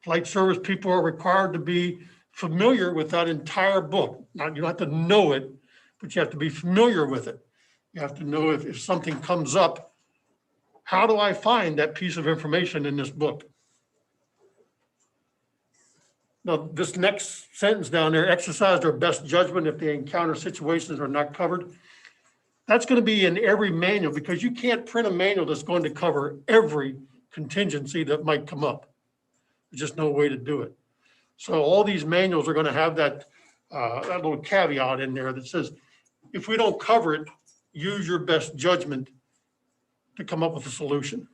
Flight service people are required to be familiar with that entire book. Now, you don't have to know it, but you have to be familiar with it. You have to know if something comes up, how do I find that piece of information in this book? Now, this next sentence down there, exercise their best judgment if they encounter situations that are not covered. That's going to be in every manual because you can't print a manual that's going to cover every contingency that might come up. There's just no way to do it. So all these manuals are going to have that little caveat in there that says, if we don't cover it, use your best judgment to come up with a solution.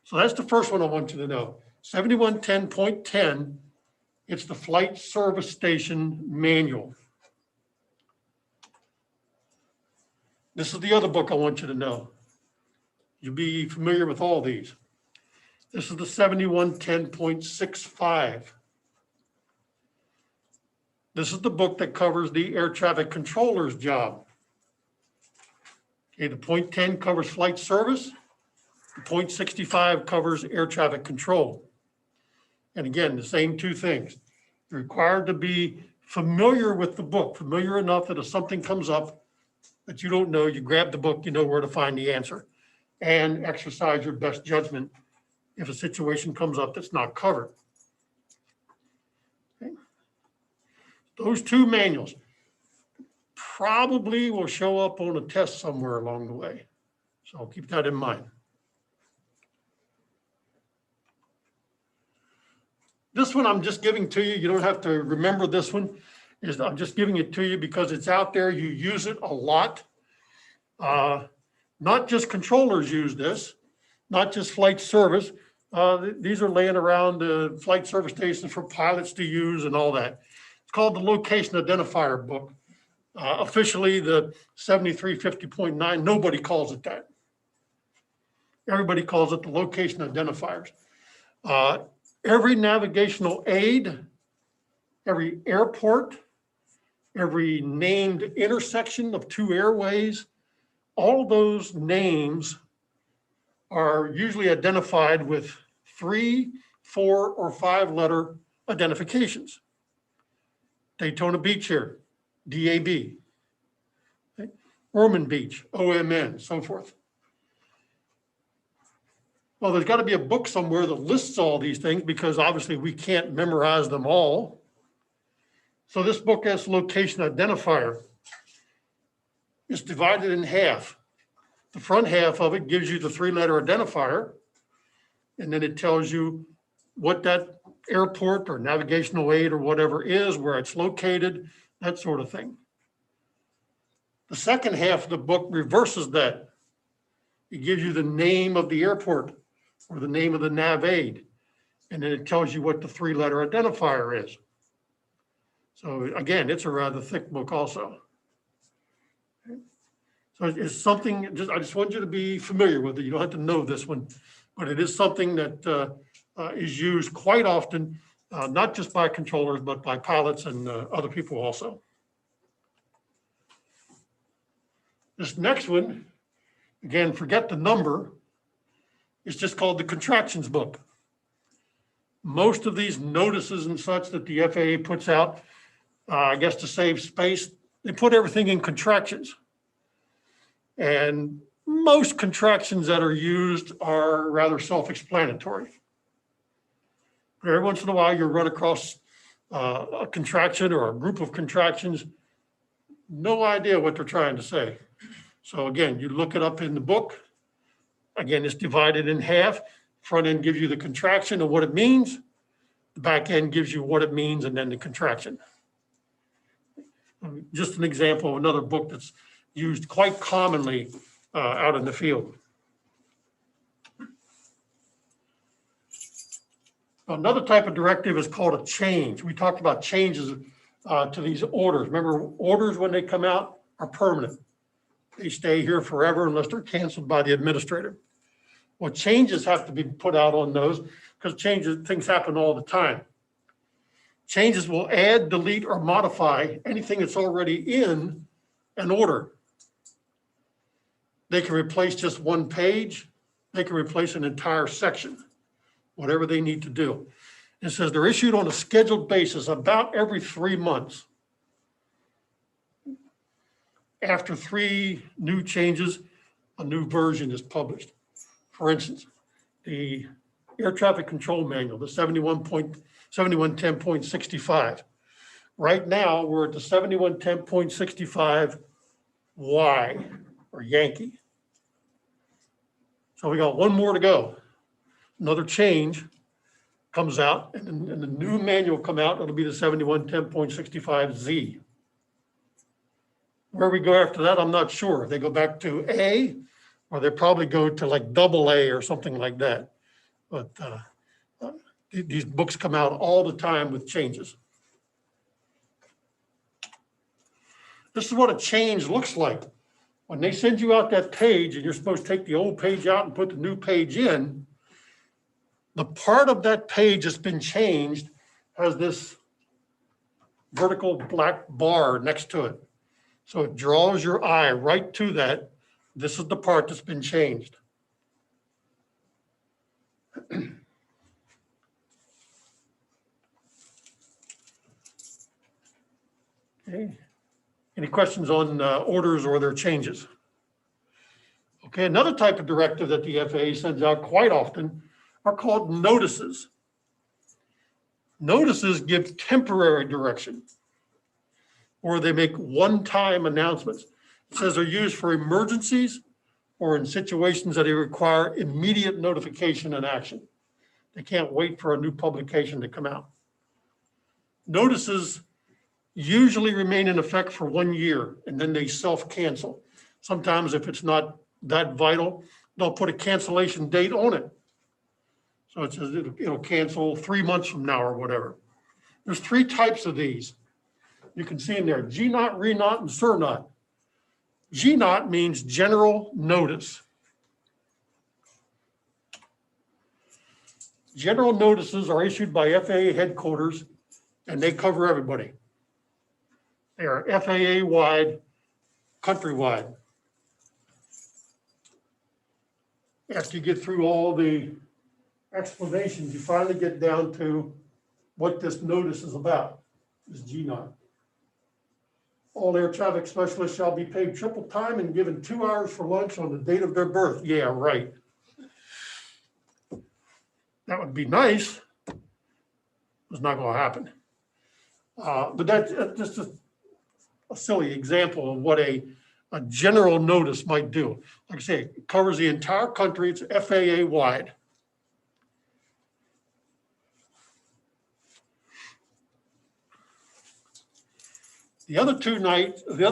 So that's the first one I want you to know. 7110.10, it's the Flight Service Station Manual. This is the other book I want you to know. You'll be familiar with all these. This is the 7110.65. This is the book that covers the air traffic controller's job. Okay, the .10 covers flight service. The .65 covers air traffic control. And again, the same two things. You're required to be familiar with the book, familiar enough that if something comes up that you don't know, you grab the book, you know where to find the answer, and exercise your best judgment if a situation comes up that's not covered. Okay. Those two manuals probably will show up on a test somewhere along the way. So keep that in mind. This one I'm just giving to you. You don't have to remember this one. I'm just giving it to you because it's out there. You use it a lot. Not just controllers use this, not just flight service. These are laying around the flight service stations for pilots to use and all that. It's called the Location Identifier book. Officially, the 7350.9, nobody calls it that. Everybody calls it the Location Identifiers. Every navigational aid, every airport, every named intersection of two airways, all those names are usually identified with 3, 4, or 5-letter identifications. Daytona Beach here, DAB. Okay. Ormond Beach, OMN, so forth. Well, there's got to be a book somewhere that lists all these things because obviously we can't memorize them all. So this book has location identifier. It's divided in half. The front half of it gives you the 3-letter identifier, and then it tells you what that airport or navigational aid or whatever is, where it's located, that sort of thing. The second half of the book reverses that. It gives you the name of the airport or the name of the nav aid, and then it tells you what the 3-letter identifier is. So again, it's a rather thick book also. Okay. So it's something, I just want you to be familiar with it. You don't have to know this one, but it is something that is used quite often, not just by controllers, but by pilots and other people also. This next one, again, forget the number. It's just called the contractions book. Most of these notices and such that the FAA puts out, I guess to save space, they put everything in contractions. And most contractions that are used are rather self-explanatory. But every once in a while, you run across a contraction or a group of contractions, no idea what they're trying to say. So again, you look it up in the book. Again, it's divided in half. Front end gives you the contraction and what it means. The back end gives you what it means and then the contraction. Just an example of another book that's used quite commonly out in the field. Another type of directive is called a change. We talked about changes to these orders. Remember, orders when they come out are permanent. They stay here forever unless they're canceled by the administrator. Well, changes have to be put out on those because things happen all the time. Changes will add, delete, or modify anything that's already in an order. They can replace just one page. They can replace an entire section. whatever they need to do. It says they're issued on a scheduled basis about every 3 months. After 3 new changes, a new version is published. For instance, the air traffic control manual, the 7110.65. Right now, we're at the 7110.65 Y, or Yankee. So we got 1 more to go. Another change comes out, and the new manual come out, it'll be the 7110.65 Z. Where we go after that, I'm not sure. If they go back to A, or they probably go to like AA or something like that. But these books come out all the time with changes. This is what a change looks like. When they send you out that page and you're supposed to take the old page out and put the new page in, the part of that page that's been changed has this vertical black bar next to it. So it draws your eye right to that. This is the part that's been changed. Okay. Any questions on orders or their changes? Okay, another type of directive that the FAA sends out quite often are called notices. Notices give temporary direction, or they make one-time announcements. It says they're used for emergencies or in situations that require immediate notification and action. They can't wait for a new publication to come out. Notices usually remain in effect for 1 year, and then they self-cancel. Sometimes if it's not that vital, they'll put a cancellation date on it. So it says it'll cancel 3 months from now or whatever. There's 3 types of these. You can see in there, G-Not, Re-Not, and Sur-Not. G-Not means general notice. General notices are issued by FAA headquarters, and they cover everybody. They are FAA-wide, countrywide. After you get through all the explanations, you finally get down to what this notice is about, this G-Not. All air traffic specialists shall be paid triple time and given 2 hours for lunch on the date of their birth. Yeah, right. That would be nice. It's not going to happen. But that's just a silly example of what a general notice might do. Like I say, it covers the entire country. It's FAA wide. The other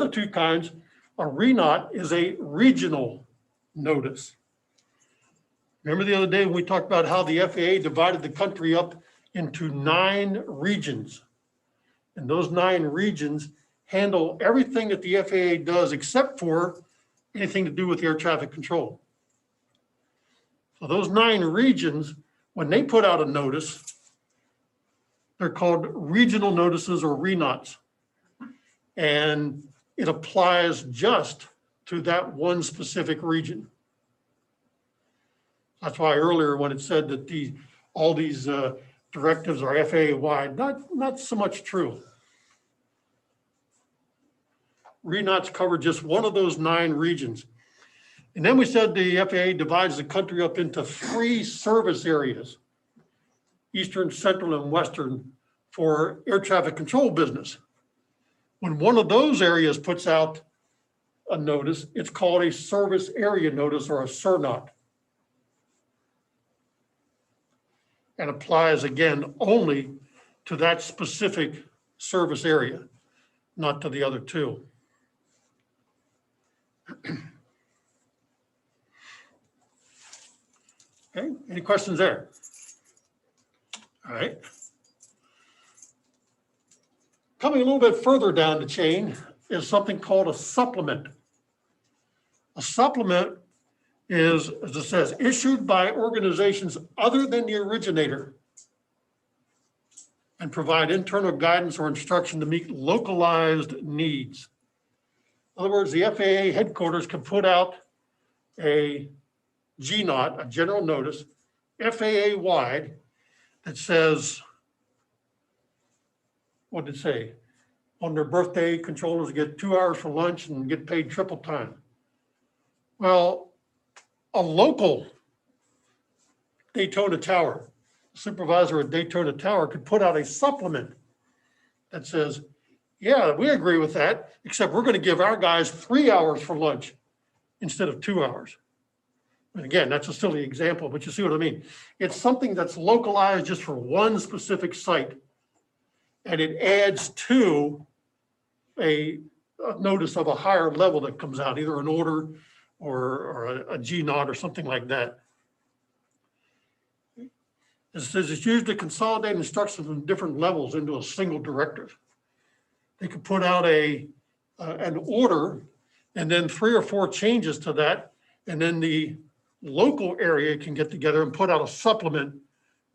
two kinds, a Re-Not is a regional notice. Remember the other day when we talked about how the FAA divided the country up into 9 regions. And those 9 regions handle everything that the FAA does except for anything to do with air traffic control. So those 9 regions, when they put out a notice, they're called regional notices or Re-Nots. And it applies just to that one specific region. That's why earlier when it said that all these directives are FAA wide, not so much true. Re-Nots cover just one of those 9 regions. And then we said the FAA divides the country up into 3 service areas, Eastern, Central, and Western, for air traffic control business. When one of those areas puts out a notice, it's called a service area notice or a Sur-Not. And applies again only to that specific service area, not to the other 2. Okay, any questions there? All right. Coming a little bit further down the chain is something called a supplement. A supplement is, as it says, issued by organizations other than the originator and provide internal guidance or instruction to meet localized needs. In other words, the FAA headquarters can put out a G-Not, a general notice, FAA wide that says, what did it say? On their birthday, controllers get 2 hours for lunch and get paid triple time. Well, a local Daytona Tower, supervisor at Daytona Tower could put out a supplement that says, yeah, we agree with that, except we're going to give our guys 3 hours for lunch instead of 2 hours. And again, that's a silly example, but you see what I mean. It's something that's localized just for one specific site, and it adds to a notice of a higher level that comes out, either an order or a G-Naught or something like that. It says it's used to consolidate instructions from different levels into a single directive. They could put out an order and then 3 or 4 changes to that, and then the local area can get together and put out a supplement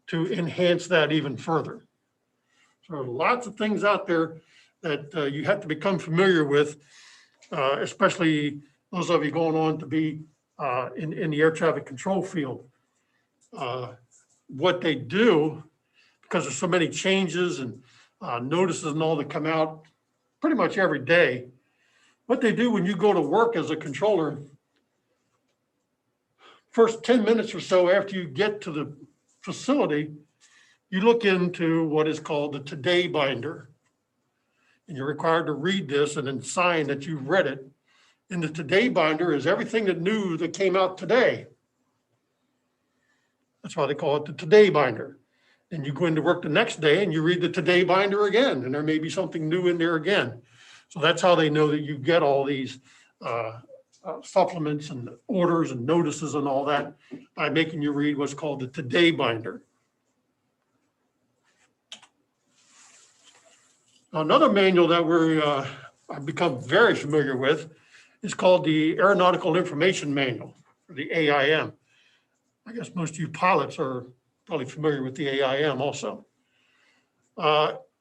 to enhance that even further. So lots of things out there that you have to become familiar with, especially those of you going on to be in the air traffic control field. What they do, because there's so many changes and notices and all that come out pretty much every day, what they do when you go to work as a controller, first 10 minutes or so after you get to the facility, you look into what is called the Today binder. And you're required to read this and then sign that you've read it. And the Today binder is everything that came out today. That's why they call it the Today binder. And you go into work the next day and you read the Today binder again, and there may be something new in there again. So that's how they know that you get all these supplements and orders and notices and all that, by making you read what's called the Today binder. Another manual that I've become very familiar with is called the Aeronautical Information Manual, or the AIM. I guess most of you pilots are probably familiar with the AIM also.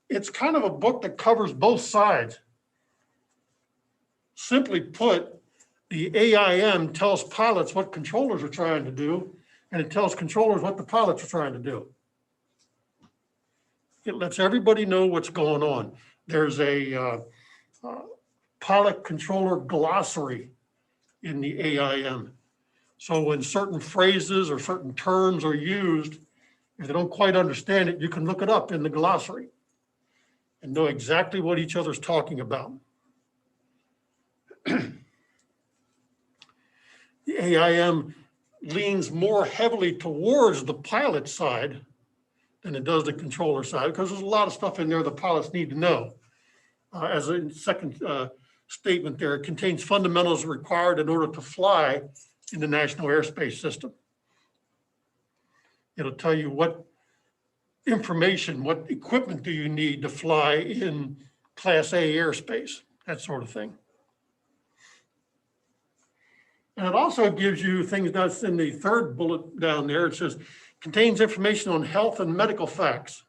It's kind of a book that covers both sides. Simply put, the AIM tells pilots what controllers are trying to do, and it tells controllers what the pilots are trying to do. It lets everybody know what's going on. There's a pilot controller glossary in the AIM. So when certain phrases or certain terms are used, if they don't quite understand it, you can look it up in the glossary and know exactly what each other's talking about. The AIM leans more heavily towards the pilot side than it does the controller side, because there's a lot of stuff in there the pilots need to know. As a second statement there, it contains fundamentals required in order to fly in the National Airspace System. It'll tell you what information, what equipment do you need to fly in Class A airspace, that sort of thing. And it also gives you things that's in the third bullet down there. It says, contains information on health and medical facts.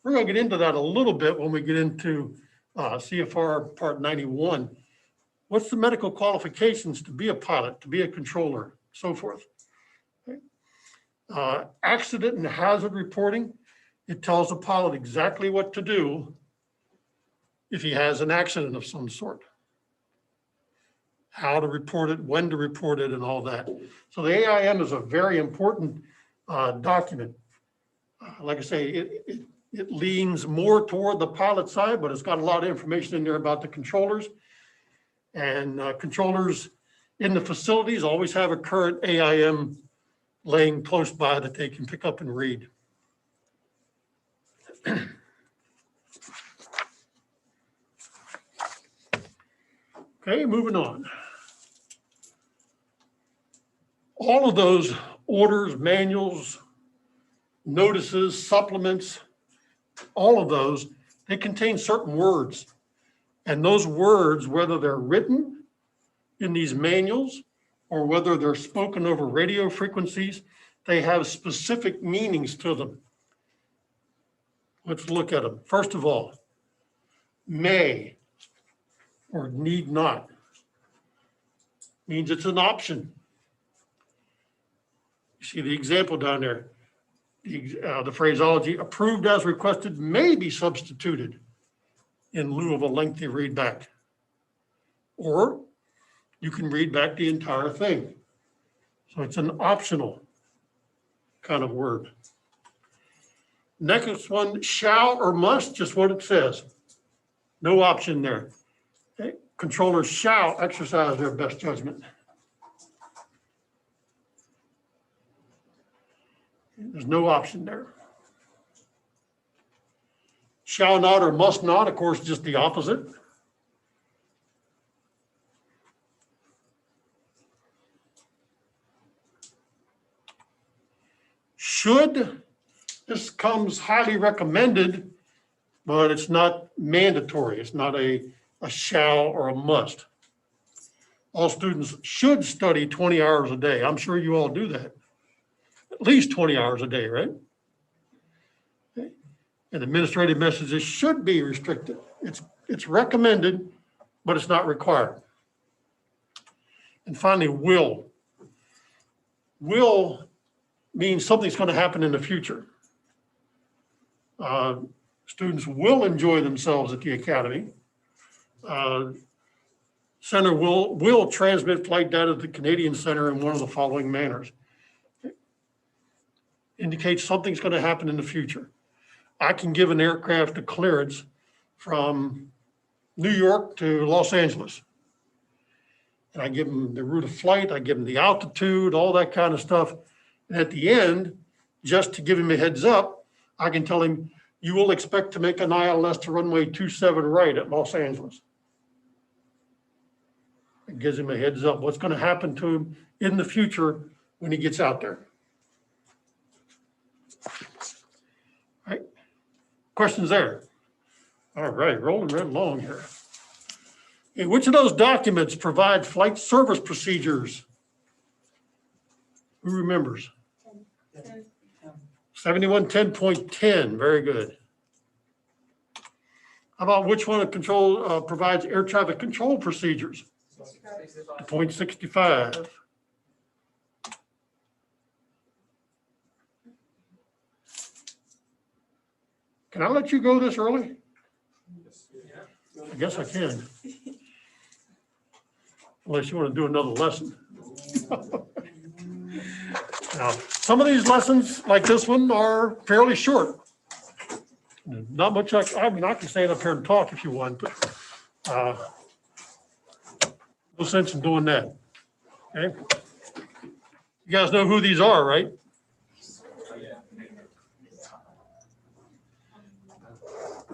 We're going to get into that a little bit when we get into CFR Part 91. What's the medical qualifications to be a pilot, to be a controller, so forth. Okay. Accident and hazard reporting. It tells the pilot exactly what to do if he has an accident of some sort. How to report it, when to report it, and all that. So the AIM is a very important document. Like I say, it leans more toward the pilot side, but it's got a lot of information in there about the controllers. And controllers in the facilities always have a current AIM laying close by that they can pick up and read. Okay, moving on. All of those orders, manuals, notices, supplements, all of those, they contain certain words. And those words, whether they're written in these manuals or whether they're spoken over radio frequencies, they have specific meanings to them. Let's look at them. First of all, may or need not means it's an option. You see the example down there. The phraseology approved as requested may be substituted in lieu of a lengthy read back. Or you can read back the entire thing. So it's an optional kind of word. Next one, shall or must, just what it says. No option there. Okay. Controllers shall exercise their best judgment. There's no option there. Shall not or must not, of course, just the opposite. Should, this comes highly recommended, but it's not mandatory. It's not a shall or a must. All students should study 20 hours a day. I'm sure you all do that. At least 20 hours a day, right? Okay. And administrative messages should be restricted. It's recommended, but it's not required. And finally, will. Will means something's going to happen in the future. Students will enjoy themselves at the academy. Center will transmit flight data to the Canadian Center in one of the following manners. Indicates something's going to happen in the future. I can give an aircraft a clearance from New York to Los Angeles. And I give them the route of flight, I give them the altitude, all that kind of stuff. And at the end, just to give him a heads up, I can tell him, you will expect to make an ILS to runway 27 right at Los Angeles. It gives him a heads up what's going to happen to him in the future when he gets out there. All right. Questions there? All right, rolling right along here. Okay, which of those documents provide flight service procedures? Who remembers? 7110.10, very good. How about which one of control provides air traffic control procedures? 0.65. Can I let you go this early? I guess I can. Unless you want to do another lesson. Now, some of these lessons, like this one, are fairly short. Not much, I mean, I can stand up here and talk if you want, but no sense in doing that. Okay? You guys know who these are, right?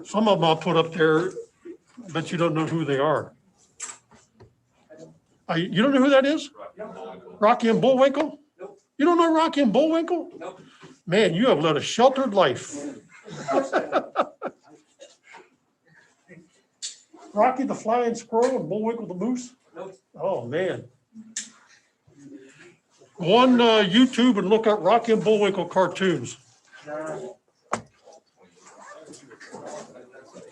Some of them I'll put up there, but you don't know who they are. You don't know who that is? Rocky and Bullwinkle? Nope. You don't know Rocky and Bullwinkle? Nope. Man, you have led a sheltered life. Rocky the flying squirrel and Bullwinkle the moose? Nope. Oh, man. Go on YouTube and look up Rocky and Bullwinkle cartoons.